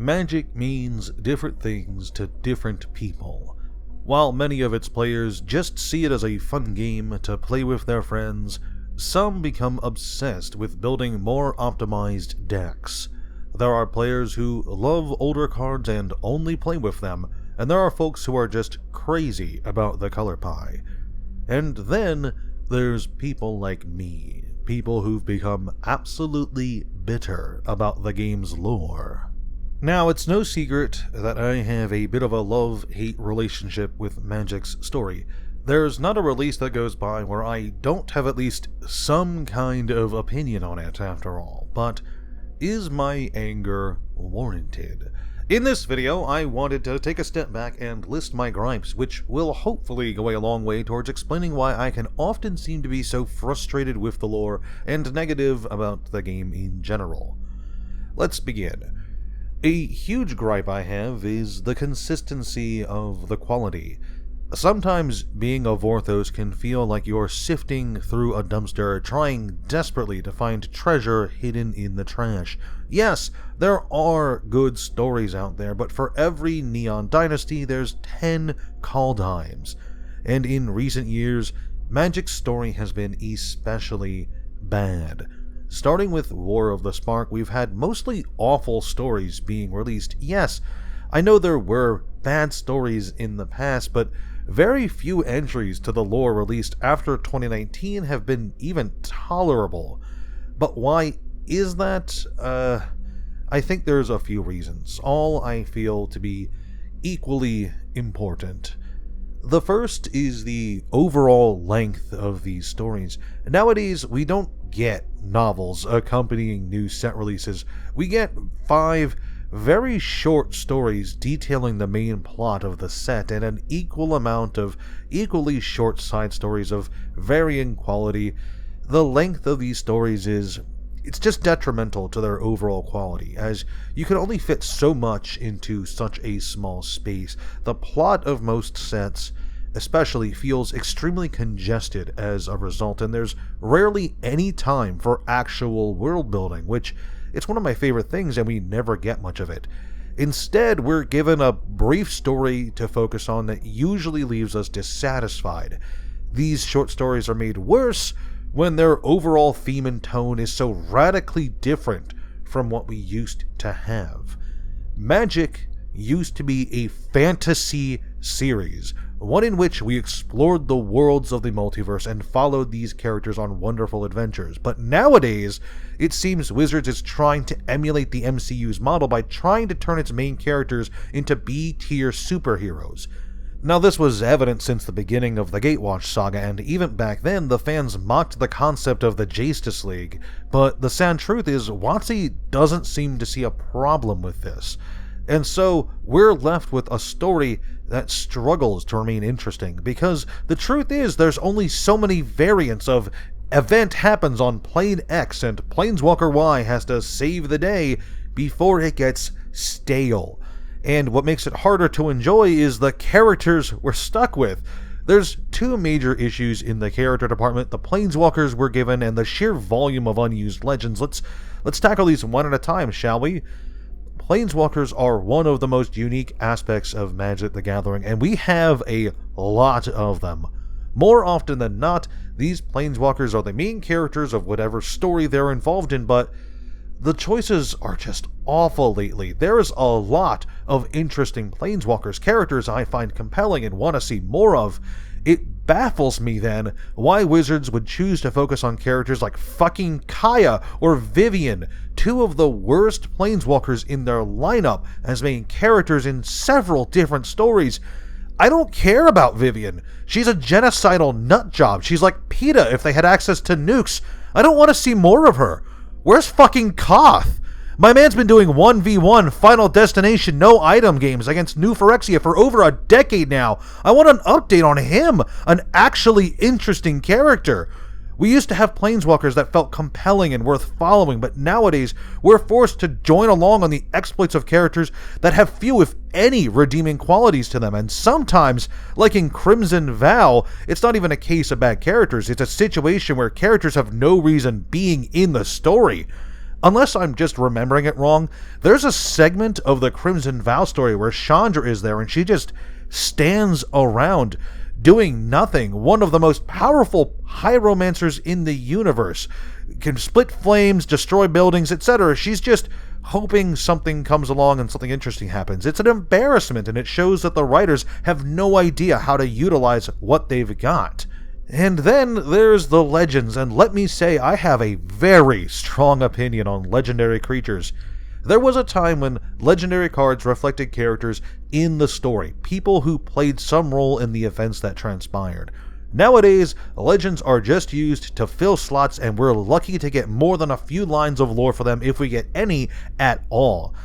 Magic means different things to different people. While many of its players just see it as a fun game to play with their friends, some become obsessed with building more optimized decks. There are players who love older cards and only play with them, and there are folks who are just crazy about the color pie. And then there's people like me, people who've become absolutely bitter about the game's lore. Now, it's no secret that I have a bit of a love-hate relationship with Magic's story. There's not a release that goes by where I don't have at least some kind of opinion on it, after all. But is my anger warranted? In this video, I wanted to take a step back and list my gripes, which will hopefully go a long way towards explaining why I can often seem to be so frustrated with the lore and negative about the game in general. Let's begin. A huge gripe I have is the consistency of the quality. Sometimes being a Vorthos can feel like you're sifting through a dumpster, trying desperately to find treasure hidden in the trash. Yes, there are good stories out there, but for every Neon Dynasty, there's 10 Kaldimes. And in recent years, Magic's story has been especially bad. Starting with War of the Spark, we've had mostly awful stories being released. Yes, I know there were bad stories in the past, but very few entries to the lore released after 2019 have been even tolerable. But why is that? I think there's a few reasons, all I feel to be equally important. The first is the overall length of these stories. Nowadays, we don't get novels accompanying new set releases. We get 5 very short stories detailing the main plot of the set and an equal amount of equally short side stories of varying quality. The length of these stories it's just detrimental to their overall quality, as you can only fit so much into such a small space. The plot of most sets especially feels extremely congested as a result, and there's rarely any time for actual world building, which it's one of my favorite things, and we never get much of it. Instead, we're given a brief story to focus on that usually leaves us dissatisfied. These short stories are made worse when their overall theme and tone is so radically different from what we used to have. Magic used to be a fantasy series, one in which we explored the worlds of the multiverse and followed these characters on wonderful adventures. But nowadays, it seems Wizards is trying to emulate the MCU's model by trying to turn its main characters into B-tier superheroes. Now, this was evident since the beginning of the Gatewatch saga, and even back then, the fans mocked the concept of the Justice League. But the sad truth is, WotC doesn't seem to see a problem with this. And so, we're left with a story that struggles to remain interesting, because the truth is there's only so many variants of event happens on plane X and Planeswalker Y has to save the day before it gets stale. And what makes it harder to enjoy is the characters we're stuck with. There's 2 major issues in the character department: the Planeswalkers we're given and the sheer volume of unused legends. Let's tackle these one at a time, shall we? Planeswalkers are one of the most unique aspects of Magic the Gathering, and we have a lot of them. More often than not, these Planeswalkers are the main characters of whatever story they're involved in, but the choices are just awful lately. There is a lot of interesting Planeswalkers, characters I find compelling and want to see more of. It baffles me then why Wizards would choose to focus on characters like fucking Kaya or Vivian, 2 of the worst Planeswalkers in their lineup, as main characters in several different stories. I don't care about Vivian. She's a genocidal nutjob. She's like PETA if they had access to nukes. I don't want to see more of her. Where's fucking Koth? My man's been doing 1v1 Final Destination no item games against New Phyrexia for over a decade now. I want an update on him, an actually interesting character. We used to have Planeswalkers that felt compelling and worth following, but nowadays we're forced to join along on the exploits of characters that have few, if any, redeeming qualities to them. And sometimes, like in Crimson Vow, it's not even a case of bad characters. It's a situation where characters have no reason being in the story. Unless I'm just remembering it wrong, there's a segment of the Crimson Vow story where Chandra is there and she just stands around doing nothing. One of the most powerful pyromancers in the universe. Can split flames, destroy buildings, etc. She's just hoping something comes along and something interesting happens. It's an embarrassment, and it shows that the writers have no idea how to utilize what they've got. And then there's the legends, and let me say, I have a very strong opinion on legendary creatures. There was a time when legendary cards reflected characters in the story, people who played some role in the events that transpired. Nowadays, legends are just used to fill slots, and we're lucky to get more than a few lines of lore for them if we get any at all.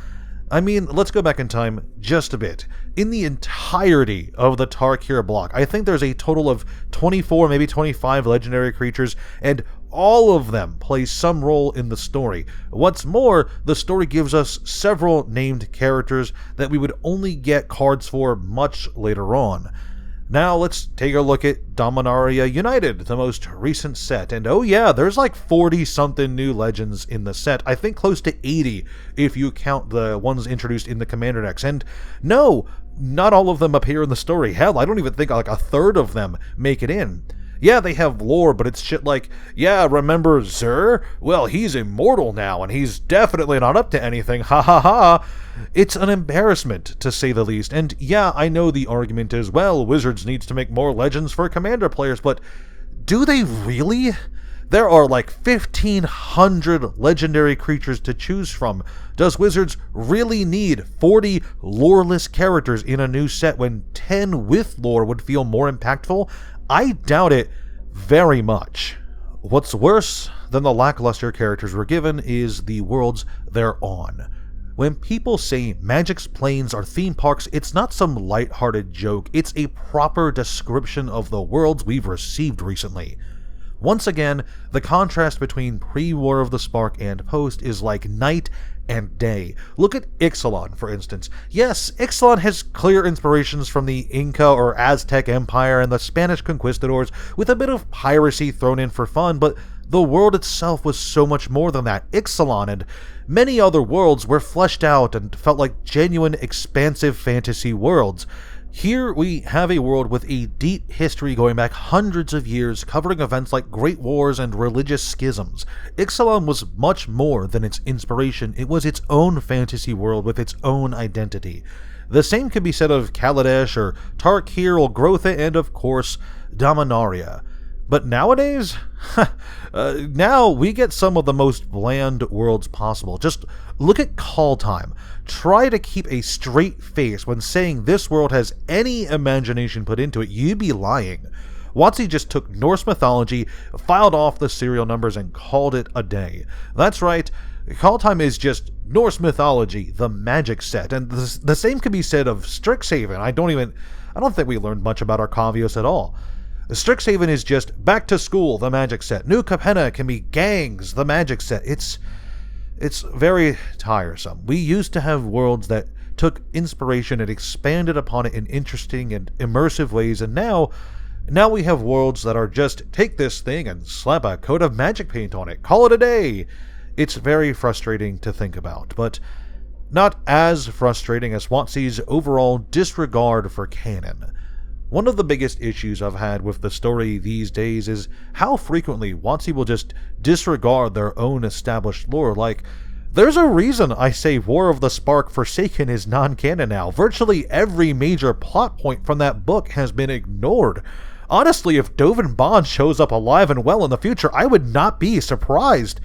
I mean, let's go back in time just a bit. In the entirety of the Tarkir block, I think there's a total of 24, maybe 25 legendary creatures, and all of them play some role in the story. What's more, the story gives us several named characters that we would only get cards for much later on. Now let's take a look at Dominaria United, the most recent set, and oh yeah, there's like 40-something new legends in the set, I think close to 80 if you count the ones introduced in the Commander decks, and no, not all of them appear in the story. Hell, I don't even think like a third of them make it in. Yeah, they have lore, but it's shit like, yeah, remember Zur? Well, he's immortal now, and he's definitely not up to anything, ha ha ha. It's an embarrassment, to say the least, and yeah, I know the argument is, well, Wizards needs to make more legends for Commander players, but do they really? There are like 1,500 legendary creatures to choose from. Does Wizards really need 40 loreless characters in a new set when 10 with lore would feel more impactful? I doubt it very much. What's worse than the lackluster characters we're given is the worlds they're on. When people say Magic's planes are theme parks, it's not some lighthearted joke, it's a proper description of the worlds we've received recently. Once again, the contrast between pre-War of the Spark and post is like night and day. Look at Ixalan, for instance. Yes, Ixalan has clear inspirations from the Inca or Aztec Empire and the Spanish conquistadors, with a bit of piracy thrown in for fun, but the world itself was so much more than that. Ixalan and many other worlds were fleshed out and felt like genuine, expansive fantasy worlds. Here we have a world with a deep history going back hundreds of years, covering events like great wars and religious schisms. Ixalan was much more than its inspiration, it was its own fantasy world with its own identity. The same could be said of Kaladesh or Tarkir or Grotha and, of course, Dominaria. But nowadays, now we get some of the most bland worlds possible. Just look at Call Time. Try to keep a straight face when saying this world has any imagination put into it. You'd be lying. WotC just took Norse mythology, filed off the serial numbers, and called it a day. That's right, Call Time is just Norse mythology, the Magic set, and the same could be said of Strixhaven. I don't think we learned much about Arcavios at all. Strixhaven is just back to school, the Magic set. New Capenna can be gangs, the Magic set. It's very tiresome. We used to have worlds that took inspiration and expanded upon it in interesting and immersive ways, and now we have worlds that are just take this thing and slap a coat of magic paint on it, call it a day. It's very frustrating to think about, but not as frustrating as WotC's overall disregard for canon. One of the biggest issues I've had with the story these days is how frequently WotC will just disregard their own established lore. Like, there's a reason I say War of the Spark Forsaken is non-canon now. Virtually every major plot point from that book has been ignored. Honestly, if Dovin Bond shows up alive and well in the future, I would not be surprised.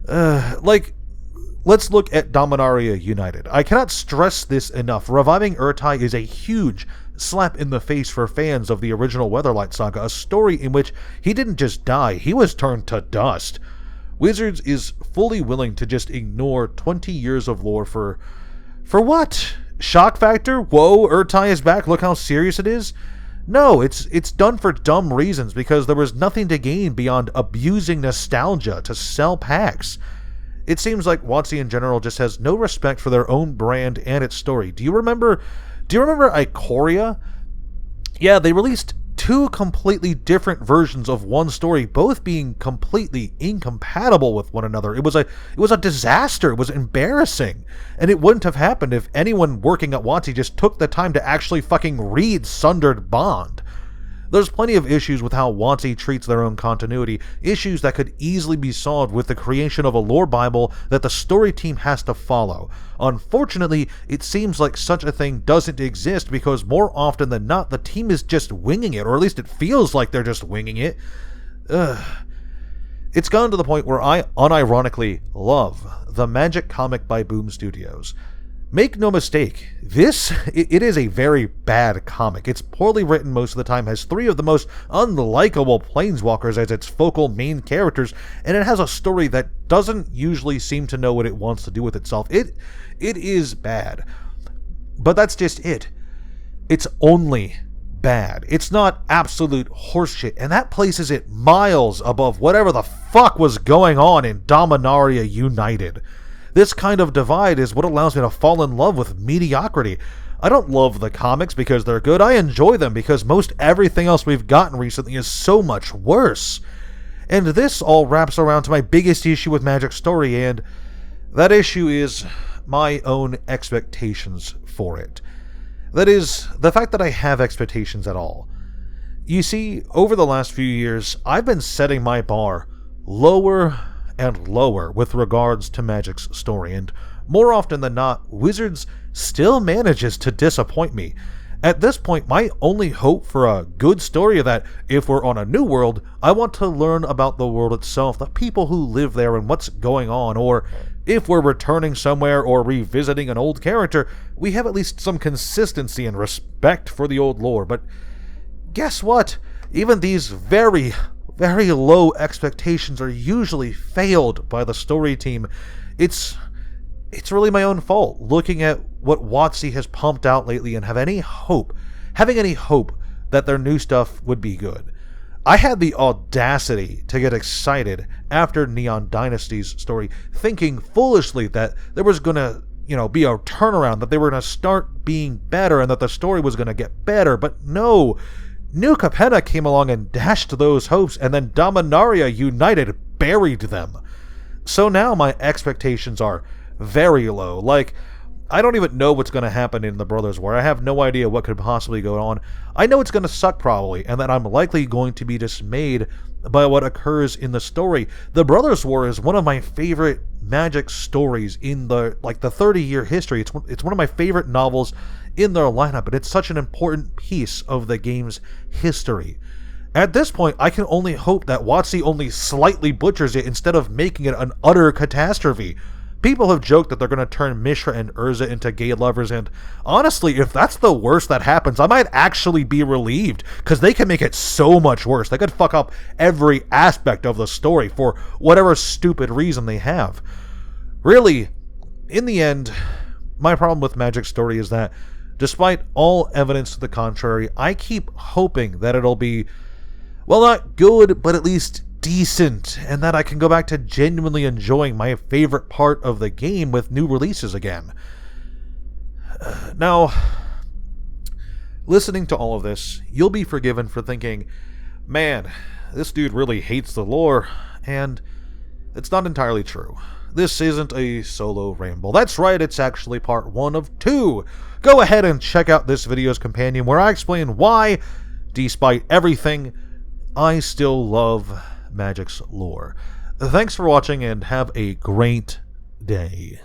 Let's look at Dominaria United. I cannot stress this enough. Reviving Urtai is a huge slap in the face for fans of the original Weatherlight saga, a story in which he didn't just die, he was turned to dust. Wizards is fully willing to just ignore 20 years of lore for what? Shock factor? Whoa, Urtai is back, look how serious it is? No, it's done for dumb reasons, because there was nothing to gain beyond abusing nostalgia to sell packs. It seems like WotC in general just has no respect for their own brand and its story. Do you remember Ikoria? Yeah, they released two completely different versions of one story, both being completely incompatible with one another. It was a disaster. It was embarrassing. And it wouldn't have happened if anyone working at WotC just took the time to actually fucking read Sundered Bond. There's plenty of issues with how WotC treats their own continuity, issues that could easily be solved with the creation of a lore bible that the story team has to follow. Unfortunately, it seems like such a thing doesn't exist because more often than not, the team is just winging it, or at least it feels like they're just winging it. It's gone to the point where I unironically love the Magic comic by Boom Studios. Make no mistake, it is a very bad comic. It's poorly written most of the time, has three of the most unlikable planeswalkers as its focal main characters, and it has a story that doesn't usually seem to know what it wants to do with itself. It is bad. But that's just it. It's only bad. It's not absolute horseshit, and that places it miles above whatever the fuck was going on in Dominaria United. This kind of divide is what allows me to fall in love with mediocrity. I don't love the comics because they're good. I enjoy them because most everything else we've gotten recently is so much worse. And this all wraps around to my biggest issue with Magic's story, and that issue is my own expectations for it. That is, the fact that I have expectations at all. You see, over the last few years, I've been setting my bar lower and lower with regards to Magic's story, and more often than not, Wizards still manages to disappoint me. At this point, my only hope for a good story is that if we're on a new world, I want to learn about the world itself, the people who live there and what's going on, or if we're returning somewhere or revisiting an old character, we have at least some consistency and respect for the old lore. But guess what? Even these very low expectations are usually failed by the story team. It's really my own fault, looking at what WotC has pumped out lately and having any hope that their new stuff would be good. I had the audacity to get excited after Neon Dynasty's story, thinking foolishly that there was gonna, be a turnaround, that they were gonna start being better and that the story was gonna get better, but no. New Capenna came along and dashed those hopes, and then Dominaria United buried them. So now my expectations are very low. Like, I don't even know what's going to happen in the Brothers War. I have no idea what could possibly go on. I know it's going to suck probably, and that I'm likely going to be dismayed by what occurs in the story. The Brothers War is one of my favorite Magic stories in the 30-year history. It's one of my favorite novels in their lineup, and it's such an important piece of the game's history. At this point, I can only hope that WotC only slightly butchers it instead of making it an utter catastrophe. People have joked that they're going to turn Mishra and Urza into gay lovers, and honestly, if that's the worst that happens, I might actually be relieved, because they can make it so much worse. They could fuck up every aspect of the story for whatever stupid reason they have. Really, in the end, my problem with Magic's story is that, despite all evidence to the contrary, I keep hoping that it'll be, well, not good, but at least decent, and that I can go back to genuinely enjoying my favorite part of the game with new releases again. Now, listening to all of this, you'll be forgiven for thinking, man, this dude really hates the lore, and it's not entirely true. This isn't a solo ramble. That's right, it's actually part 1 of 2. Go ahead and check out this video's companion where I explain why, despite everything, I still love Magic's lore. Thanks for watching and have a great day.